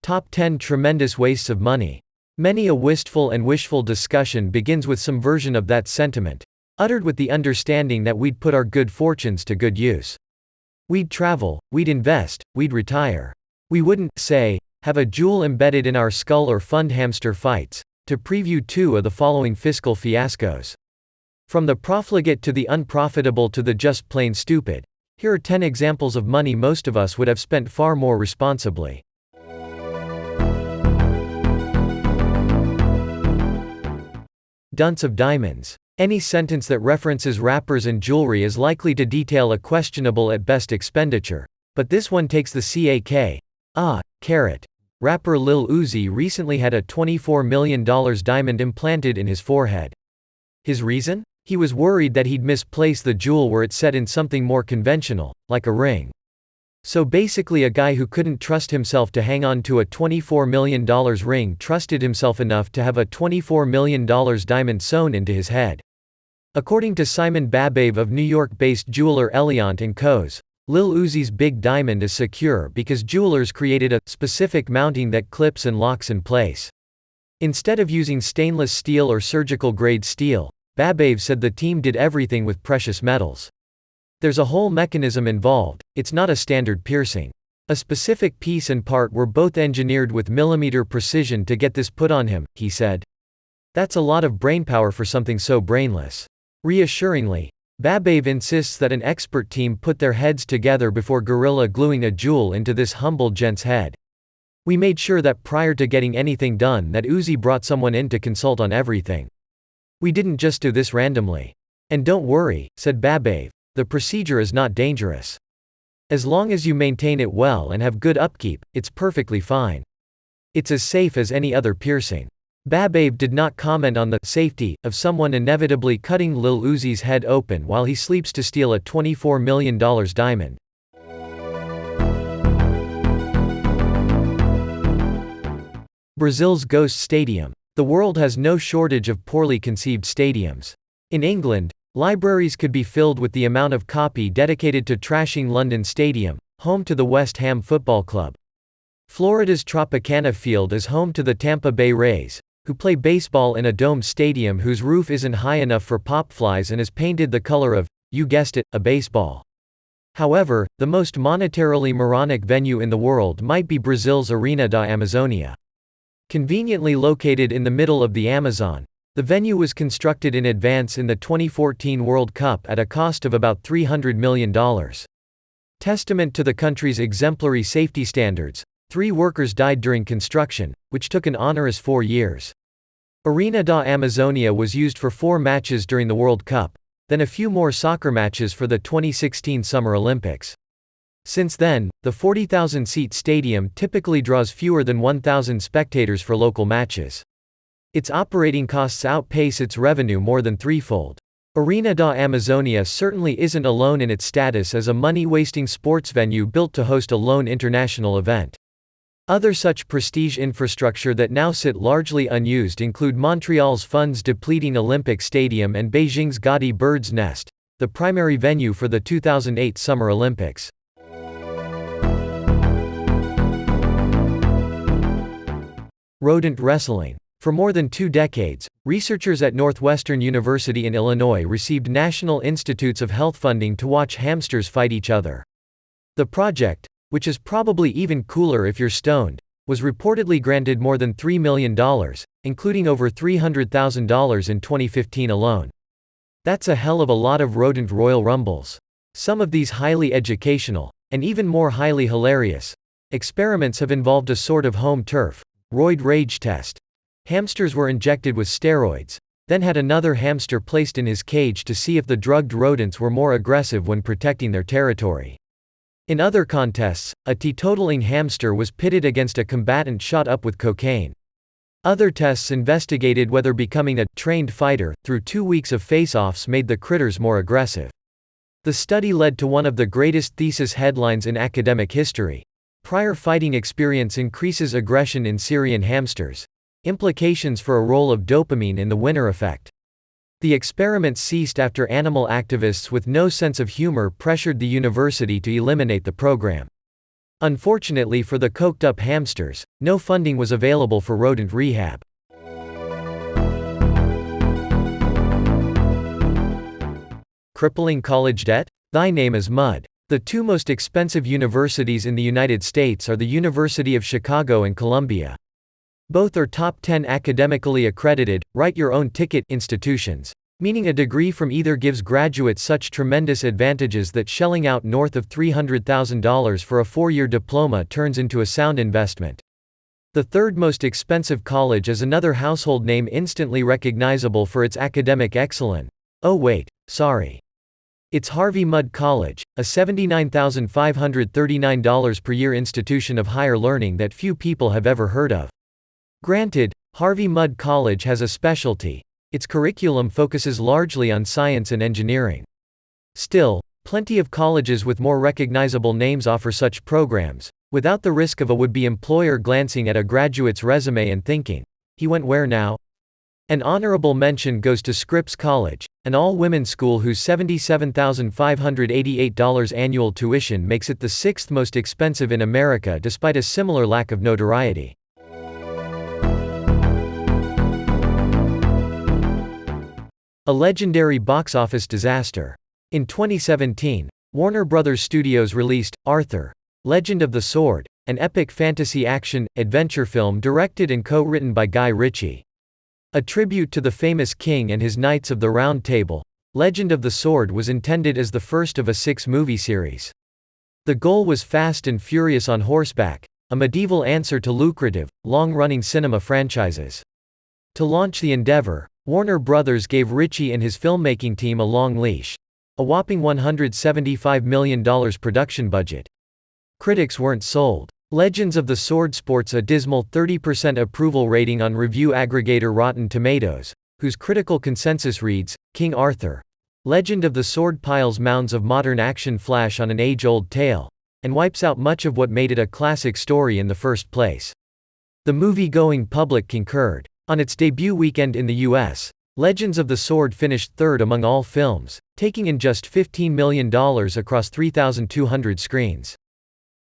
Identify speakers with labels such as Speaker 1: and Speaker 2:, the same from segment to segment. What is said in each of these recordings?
Speaker 1: Top 10 Tremendous Wastes of Money. Many a wistful and wishful discussion begins with some version of that sentiment, uttered with the understanding that we'd put our good fortunes to good use. We'd travel, we'd invest, we'd retire. We wouldn't, say, have a jewel embedded in our skull or fund hamster fights. To preview 2 of the following fiscal fiascos. From the profligate to the unprofitable to the just plain stupid, here are 10 examples of money most of us would have spent far more responsibly. Dunce of Diamonds. Any sentence that references rappers and jewelry is likely to detail a questionable at best expenditure, but this one takes the carat. Rapper Lil Uzi recently had a $24 million diamond implanted in his forehead. His reason? He was worried that he'd misplace the jewel where it set in something more conventional, like a ring. So basically a guy who couldn't trust himself to hang on to a $24 million ring trusted himself enough to have a $24 million diamond sewn into his head. According to Simon Babaev of New York-based jeweler Eliant & Co.'s, Lil Uzi's big diamond is secure because jewelers created a specific mounting that clips and locks in place. Instead of using stainless steel or surgical-grade steel, Babaev said the team did everything with precious metals. There's a whole mechanism involved, it's not a standard piercing. A specific piece and part were both engineered with millimeter precision to get this put on him, he said. That's a lot of brainpower for something so brainless. Reassuringly, Babaev insists that an expert team put their heads together before gorilla gluing a jewel into this humble gent's head. We made sure that prior to getting anything done that Uzi brought someone in to consult on everything. We didn't just do this randomly. And don't worry, said Babaev, the procedure is not dangerous. As long as you maintain it well and have good upkeep, it's perfectly fine. It's as safe as any other piercing. Babaev did not comment on the safety of someone inevitably cutting Lil Uzi's head open while he sleeps to steal a $24 million diamond. Brazil's ghost stadium. The world has no shortage of poorly conceived stadiums. In England, libraries could be filled with the amount of copy dedicated to trashing London Stadium, home to the West Ham Football Club. Florida's Tropicana Field is home to the Tampa Bay Rays, who play baseball in a domed stadium whose roof isn't high enough for popflies and is painted the color of, you guessed it, a baseball. However, the most monetarily moronic venue in the world might be Brazil's Arena da Amazônia. Conveniently located in the middle of the Amazon, the venue was constructed in advance in the 2014 World Cup at a cost of about $300 million. Testament to the country's exemplary safety standards, 3 workers died during construction, which took an onerous 4 years. Arena da Amazônia was used for 4 matches during the World Cup, then a few more soccer matches for the 2016 Summer Olympics. Since then, the 40,000-seat stadium typically draws fewer than 1,000 spectators for local matches. Its operating costs outpace its revenue more than threefold. Arena da Amazônia certainly isn't alone in its status as a money-wasting sports venue built to host a lone international event. Other such prestige infrastructure that now sit largely unused include Montreal's funds-depleting Olympic Stadium and Beijing's gaudy Bird's Nest, the primary venue for the 2008 Summer Olympics. Rodent Wrestling. For more than 2 decades, researchers at Northwestern University in Illinois received National Institutes of Health funding to watch hamsters fight each other. The project, which is probably even cooler if you're stoned, was reportedly granted more than $3 million, including over $300,000 in 2015 alone. That's a hell of a lot of rodent Royal Rumbles. Some of these highly educational, and even more highly hilarious, experiments have involved a sort of home turf, roid rage test. Hamsters were injected with steroids, then had another hamster placed in his cage to see if the drugged rodents were more aggressive when protecting their territory. In other contests, a teetotaling hamster was pitted against a combatant shot up with cocaine. Other tests investigated whether becoming a trained fighter through 2 weeks of face-offs made the critters more aggressive. The study led to one of the greatest thesis headlines in academic history. Prior fighting experience increases aggression in Syrian hamsters. Implications for a role of dopamine in the winner effect. The experiment ceased after animal activists with no sense of humor pressured the university to eliminate the program. Unfortunately for the coked-up hamsters, no funding was available for rodent rehab. Crippling college debt? Thy name is mud. The two most expensive universities in the United States are the University of Chicago and Columbia. Both are top 10 academically accredited, write-your-own-ticket institutions, meaning a degree from either gives graduates such tremendous advantages that shelling out north of $300,000 for a 4-year diploma turns into a sound investment. The third most expensive college is another household name instantly recognizable for its academic excellence. Oh wait, sorry. It's Harvey Mudd College, a $79,539 per year institution of higher learning that few people have ever heard of. Granted, Harvey Mudd College has a specialty. Its curriculum focuses largely on science and engineering. Still, plenty of colleges with more recognizable names offer such programs, without the risk of a would-be employer glancing at a graduate's resume and thinking, "He went where now?" An honorable mention goes to Scripps College, an all-women's school whose $77,588 annual tuition makes it the sixth most expensive in America despite a similar lack of notoriety. A legendary box office disaster. In 2017, Warner Bros. Studios released Arthur, Legend of the Sword, an epic fantasy action-adventure film directed and co-written by Guy Ritchie. A tribute to the famous king and his Knights of the Round Table, Legend of the Sword was intended as the first of a 6-movie series. The goal was Fast and Furious on horseback, a medieval answer to lucrative, long-running cinema franchises. To launch the endeavor, Warner Bros. Gave Ritchie and his filmmaking team a long leash. A whopping $175 million production budget. Critics weren't sold. Legends of the Sword sports a dismal 30% approval rating on review aggregator Rotten Tomatoes, whose critical consensus reads, King Arthur, Legend of the Sword piles mounds of modern action flash on an age-old tale, and wipes out much of what made it a classic story in the first place. The movie-going public concurred. On its debut weekend in the US, Legends of the Sword finished third among all films, taking in just $15 million across 3,200 screens.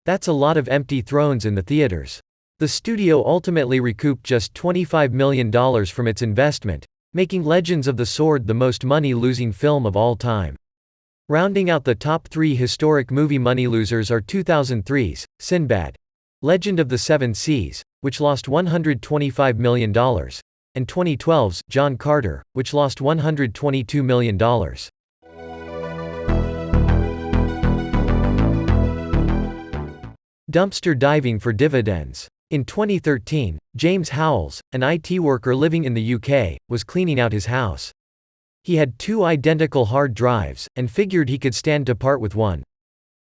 Speaker 1: That's a lot of empty thrones in the theaters. The studio ultimately recouped just $25 million from its investment, making Legends of the Sword the most money-losing film of all time. Rounding out the top 3 historic movie money losers are 2003's Sinbad, Legend of the Seven Seas, which lost $125 million, and 2012's John Carter, which lost $122 million. Dumpster diving for dividends. In 2013, James Howells, an IT worker living in the UK, was cleaning out his house. He had 2 identical hard drives, and figured he could stand to part with one.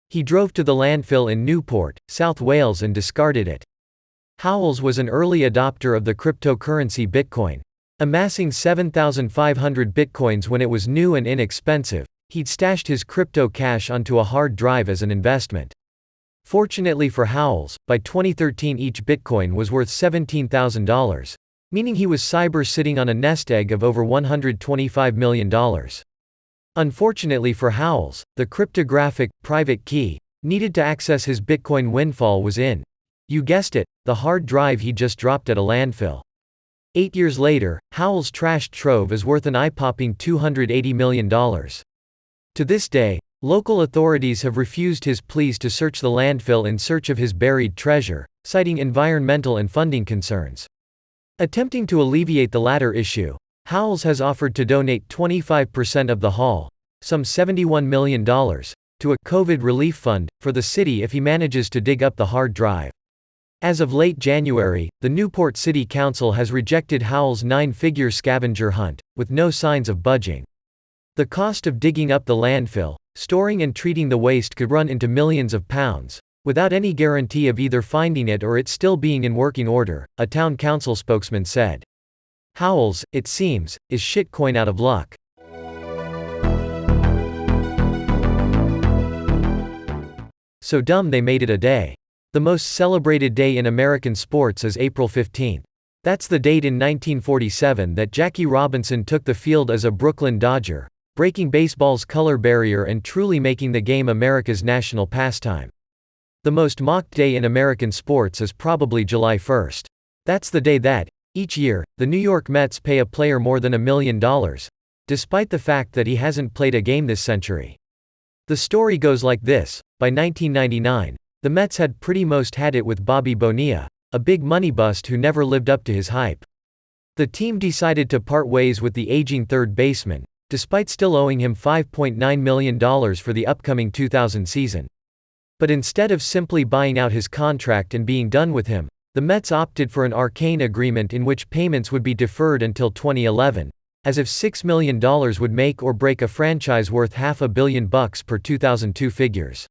Speaker 1: He drove to the landfill in Newport, South Wales and discarded it. Howells was an early adopter of the cryptocurrency Bitcoin. Amassing 7,500 Bitcoins when it was new and inexpensive, he'd stashed his crypto cash onto a hard drive as an investment. Fortunately for Howells, by 2013 each Bitcoin was worth $17,000, meaning he was cyber-sitting on a nest egg of over $125 million. Unfortunately for Howells, the cryptographic, private key, needed to access his Bitcoin windfall was in, you guessed it, the hard drive he just dropped at a landfill. 8 years later, Howells' trashed trove is worth an eye-popping $280 million. To this day, local authorities have refused his pleas to search the landfill in search of his buried treasure, citing environmental and funding concerns. Attempting to alleviate the latter issue, Howells has offered to donate 25% of the haul, some $71 million, to a COVID relief fund for the city if he manages to dig up the hard drive. As of late January, the Newport City Council has rejected Howells' 9-figure scavenger hunt, with no signs of budging. The cost of digging up the landfill, storing and treating the waste could run into millions of pounds, without any guarantee of either finding it or it still being in working order, a town council spokesman said. Howells, it seems, is shitcoin out of luck. So dumb they made it a day. The most celebrated day in American sports is April 15. That's the date in 1947 that Jackie Robinson took the field as a Brooklyn Dodger, breaking baseball's color barrier and truly making the game America's national pastime. The most mocked day in American sports is probably July 1st. That's the day that, each year, the New York Mets pay a player more than $1 million, despite the fact that he hasn't played a game this century. The story goes like this: by 1999, the Mets had pretty most had it with Bobby Bonilla, a big money bust who never lived up to his hype. The team decided to part ways with the aging third baseman, despite still owing him $5.9 million for the upcoming 2000 season. But instead of simply buying out his contract and being done with him, the Mets opted for an arcane agreement in which payments would be deferred until 2011, as if $6 million would make or break a franchise worth $500 million per 2002 figures.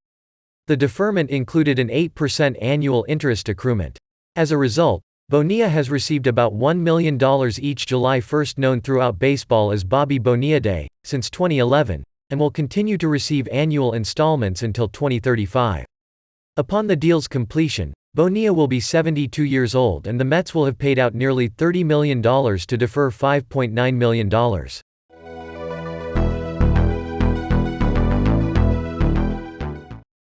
Speaker 1: The deferment included an 8% annual interest accruement. As a result, Bonilla has received about $1 million each July 1st, known throughout baseball as Bobby Bonilla Day, since 2011, and will continue to receive annual installments until 2035. Upon the deal's completion, Bonilla will be 72 years old and the Mets will have paid out nearly $30 million to defer $5.9 million.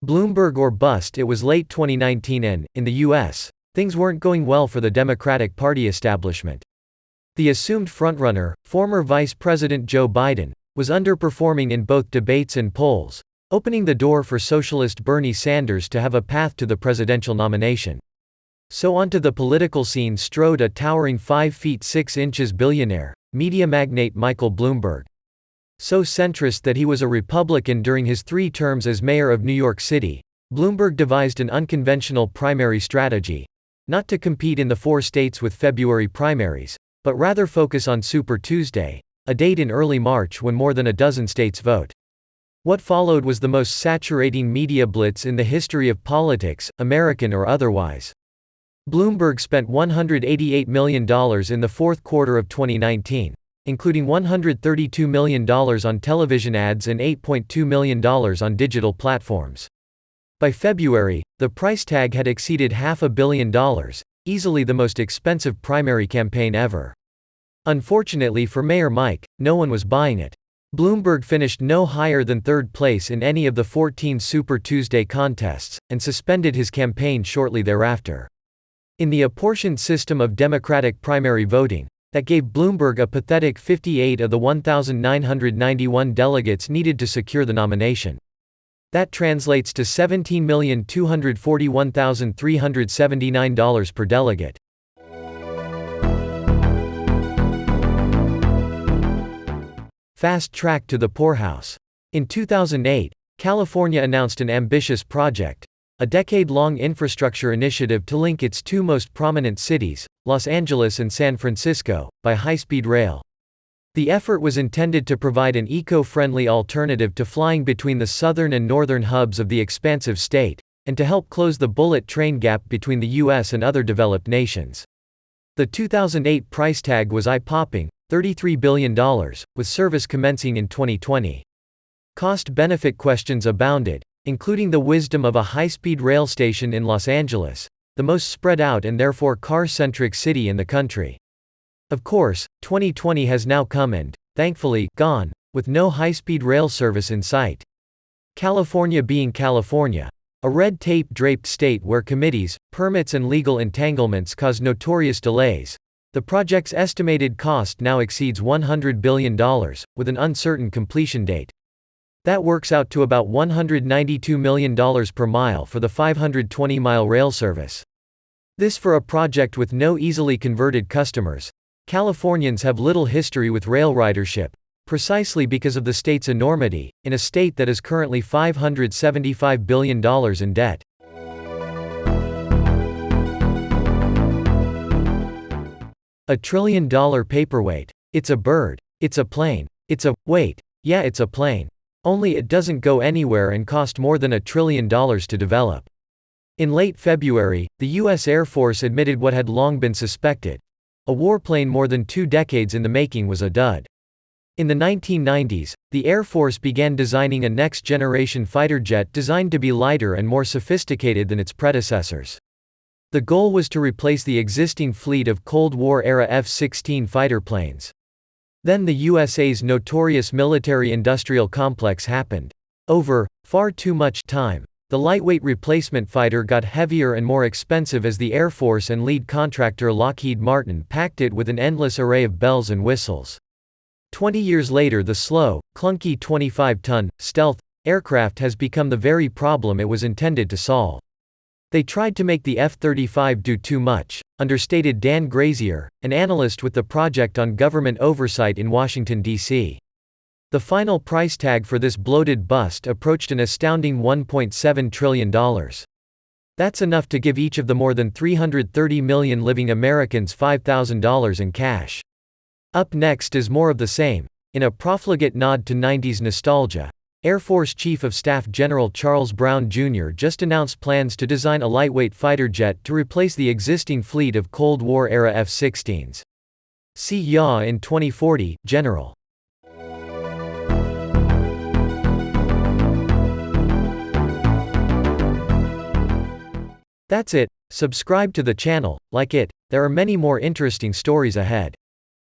Speaker 1: Bloomberg or bust. It was late 2019 and, in the U.S., things weren't going well for the Democratic Party establishment. The assumed frontrunner, former Vice President Joe Biden, was underperforming in both debates and polls, opening the door for socialist Bernie Sanders to have a path to the presidential nomination. So onto the political scene strode a towering 5 feet 6 inches billionaire, media magnate Michael Bloomberg. So centrist that he was a Republican during his 3 terms as mayor of New York City, Bloomberg devised an unconventional primary strategy: not to compete in the 4 states with February primaries, but rather focus on Super Tuesday, a date in early March when more than a dozen states vote. What followed was the most saturating media blitz in the history of politics, American or otherwise. Bloomberg spent $188 million in the fourth quarter of 2019, including $132 million on television ads and $8.2 million on digital platforms. By February, the price tag had exceeded $500 million, easily the most expensive primary campaign ever. Unfortunately for Mayor Mike, no one was buying it. Bloomberg finished no higher than 3rd place in any of the 14 Super Tuesday contests, and suspended his campaign shortly thereafter. In the apportioned system of Democratic primary voting, that gave Bloomberg a pathetic 58 of the 1,991 delegates needed to secure the nomination. That translates to $17,241,379 per delegate. Fast track to the poorhouse. In 2008, California announced an ambitious project, a decade-long infrastructure initiative to link its 2 most prominent cities, Los Angeles and San Francisco, by high-speed rail. The effort was intended to provide an eco-friendly alternative to flying between the southern and northern hubs of the expansive state, and to help close the bullet train gap between the U.S. and other developed nations. The 2008 price tag was eye-popping, $33 billion, with service commencing in 2020. Cost-benefit questions abounded, including the wisdom of a high-speed rail station in Los Angeles, the most spread out and therefore car-centric city in the country. Of course, 2020 has now come and, thankfully, gone, with no high-speed rail service in sight. California being California, a red tape-draped state where committees, permits and legal entanglements cause notorious delays, the project's estimated cost now exceeds $100 billion, with an uncertain completion date. That works out to about $192 million per mile for the 520-mile rail service. This for a project with no easily converted customers. Californians have little history with rail ridership, precisely because of the state's enormity, in a state that is currently $575 billion in debt. $1 trillion paperweight. It's a bird. It's a plane. It's a, wait, yeah, it's a plane. Only it doesn't go anywhere and cost more than $1 trillion to develop. In late February, the U.S. Air Force admitted what had long been suspected. A warplane more than 2 decades in the making was a dud. In the 1990s, the Air Force began designing a next-generation fighter jet designed to be lighter and more sophisticated than its predecessors. The goal was to replace the existing fleet of Cold War-era F-16 fighter planes. Then the USA's notorious military-industrial complex happened. Over far too much time, The lightweight replacement fighter got heavier and more expensive as the Air Force and lead contractor Lockheed Martin packed it with an endless array of bells and whistles. 20 years later, the slow, clunky 25-ton, stealth aircraft has become the very problem it was intended to solve. They tried to make the F-35 do too much, understated Dan Grazier, an analyst with the Project on Government Oversight in Washington, D.C. The final price tag for this bloated bust approached an astounding $1.7 trillion. That's enough to give each of the more than 330 million living Americans $5,000 in cash. Up next is more of the same. In a profligate nod to 90s nostalgia, Air Force Chief of Staff General Charles Brown Jr. just announced plans to design a lightweight fighter jet to replace the existing fleet of Cold War-era F-16s. See Ya in 2040, General. That's it. Subscribe to the channel, like it. There are many more interesting stories ahead.